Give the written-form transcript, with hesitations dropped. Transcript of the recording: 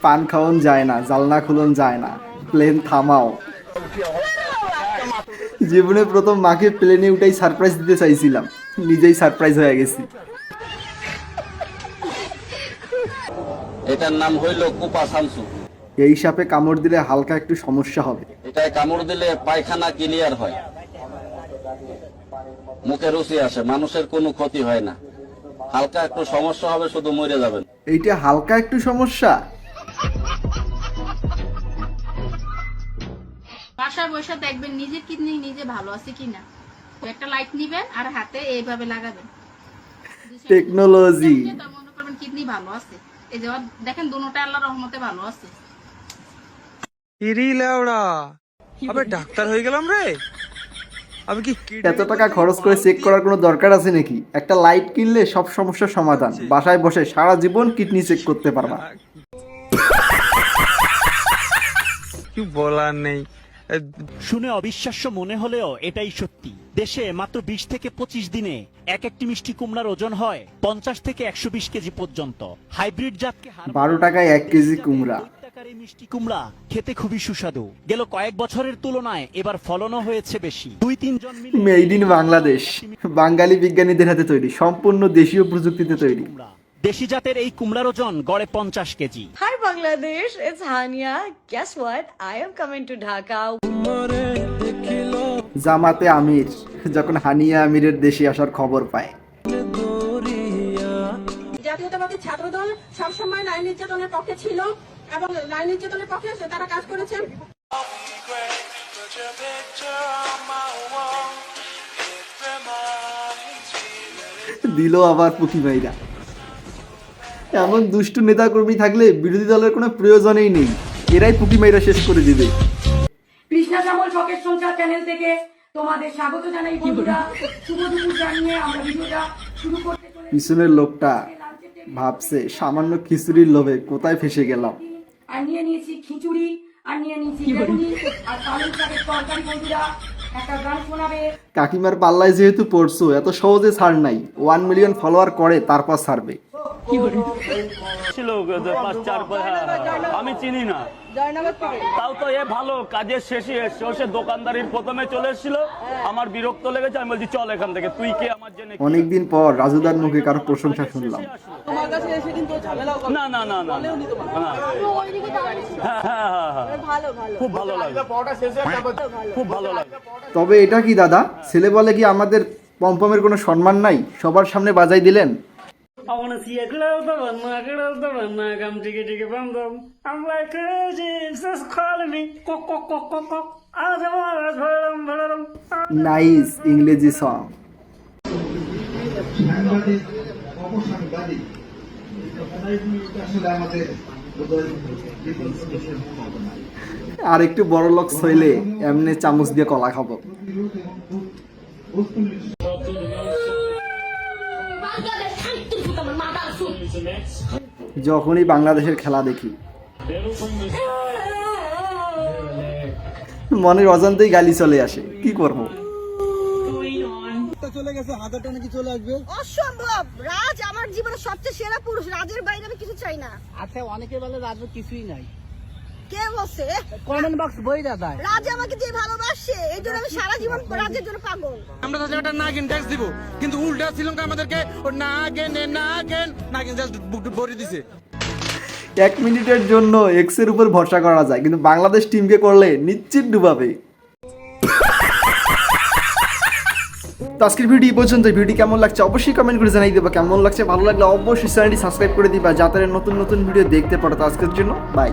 পান খাওয়ান যায় না, জালনা খুলন যায় না, প্লেন থামাও। জীবনে প্রথম মাকে প্লেনে উঠাই সারপ্রাইজ দিতে চাইছিলাম, নিজেই সারপ্রাইজ হয়ে গেছি। এটার নাম হইল কুপা শামসু। এই সাপে কামড় দিলে হালকা একটু সমস্যা হবে। এটায় কামড় দিলে পায়খানা ক্লিয়ার হয়, মুখে রুচি আসে, মানুষের কোনো ক্ষতি হয় না। হালকা একটু সমস্যা হবে, শুধু মরে যাবেন। এইটা হালকা একটু সমস্যা? বাসায় বসে দেখবেন নিজের কিডনি নিজে ভালো আছে কিনা। একটা লাইট নিবেন আর হাতে এইভাবে লাগাবেন, টেকনোলজি। মনে করবেন কিডনি ভালো আছে। এই যে দেখেন দুটোটা আল্লাহর রহমতে ভালো আছে। ইরি লেওড়া, আবে ডাক্তার হয়ে গেলাম রে। আমি কি এত টাকা খরচ করে চেক করার কোনো দরকার আছে নাকি? একটা লাইট কিনলে সব সমস্যার সমাধান। বাসায় বসে সারা জীবন কিডনি চেক করতে পারবা। কি বলার নেই। শুনে অবিশ্বাস্য মনে হলেও এটাই সত্যি। দেশে মাত্র 20 থেকে 25 দিনে একটি মিষ্টি কুমড়ার ওজন হয় 50 থেকে 120 কেজি পর্যন্ত। হাইব্রিড জাতকে 12 টাকায় 1 কেজি কুমড়া। এই মিষ্টি কুমড়া খেতে খুবই সুস্বাদু। গেল কয়েক বছরের তুলনায় এবার ফলনও হয়েছে বেশি। 2-3 জন মিলে মেড ইন বাংলাদেশ, বাঙালি বিজ্ঞানীদের হাতে তৈরি, সম্পূর্ণ দেশীয় প্রযুক্তিতে তৈরি। দেশি জাতের এই কুমড়ার ওজন গড়ে 50 KG. Hi Bangladesh, it's Hania. Guess what? I am coming to Dhaka. জামাতে আমির যখন হানিয়া আমিরের দেশে আসার খবর পায়। জাতীয়তাবাদী ছাত্রদল সবসময় নারী নির্যাতনের পক্ষে ছিল এবং নারী নির্যাতনের পক্ষে তারা কাজ করেছে। দিল আবার পুকি ভাইরা। এমন দুষ্টু নেতাকর্মী থাকলে বিরোধী দলের কোনো প্রয়োজনই নেই, এরাই পুকি মাইরা শেষ করে দিবে। কৃষ্ণা শ্যামল শখের সংসার চ্যানেল থেকে তোমাদের স্বাগত জানাই বন্ধুরা। শুভ দুপুর জানিয়ে আমরা ভিডিওটা শুরু করতে চলেছি। পিছনের লোকটা ভাবছে সামান্য খিচুড়ির লোভে কোথায় ফেসে গেলাম। আর নিয়ে নিয়েছি খিচুড়ি, আর নিয়ে নিয়েছি বেগুনি আর পালং শাকের তরকারি। বন্ধুরা একটা গান শোনাবে। কাকিমার পাল্লায় যেহেতু পড়ছো, এত সহজে ছাড় নাই। 1 মিলিয়ন ফলোয়ার করে তারপর ছাড়বে। আমি চিনি না, তাও তো এ ভালো কাজের শেষে এসছে। ও সে দোকানদারির প্রথমে চলে এসেছিল, আমার বিরক্ত লেগেছে। আমি বলছি চল এখান থেকে, তুই কে আমার জন্য। অনেকদিন পর রাজুদার মুখে কারো প্রশংসা শুনলাম। না না না না, খুব ভালো লাগে, খুব ভালো লাগে। তবে এটা কি দাদা, ছেলে বলে কি আমাদের পম্পমের কোনো সম্মান নাই? সবার সামনে বাজাই দিলেন। I wanna see a glow the one, come digga bum bum. I'm like crazy, it's just calling me. Kok kok kok kok kok. Nice ইংরেজি সং। আর একটু বড় লোক হইলে এমনি চামচ দিয়ে কলা খাবো। যখনই বাংলাদেশের খেলা দেখি মনের অজান্তেই গালি চলে আসে, কি করবো। চলে গেছে, হাজারটা নাকি চলে আসবে। অসম্ভব। রাজ আমার জীবনের সবচেয়ে সেরা পুরুষ। রাজের বাইরে আমি কিছু চাই না। আচ্ছা, অনেকে বলে রাজের কিছুই নাই। কে বলছে? কমেন্ট বক্স বই দাদা। রাজ আমাকে যে ভালোবাসে, এই জন্য আমি সারা জীবন রাজের জন্য পাগল। আমরা তাহলে একটা নাগিন ট্যাক্স দিব, কিন্তু উল্টা শ্রীলঙ্কা আমাদেরকে ও নাগিন জাস্ট ভরে দিছে। 1 মিনিটের জন্য এক্স এর উপর ভরসা করা যায়, কিন্তু বাংলাদেশ টিমকে করলে নিশ্চিত ডুবাবে। তো আজকের ভিডিও পর্যন্ত। ভিডিও কেমন লাগছে অবশ্যই কমেন্ট করে জানাই দেবা। কেমন লাগছে, ভালো লাগলে অবশ্যই চ্যানেলটি সাবস্ক্রাইব করে দিবা যাতে নতুন নতুন ভিডিও দেখতে পারো। তো আজকের জন্য বাই।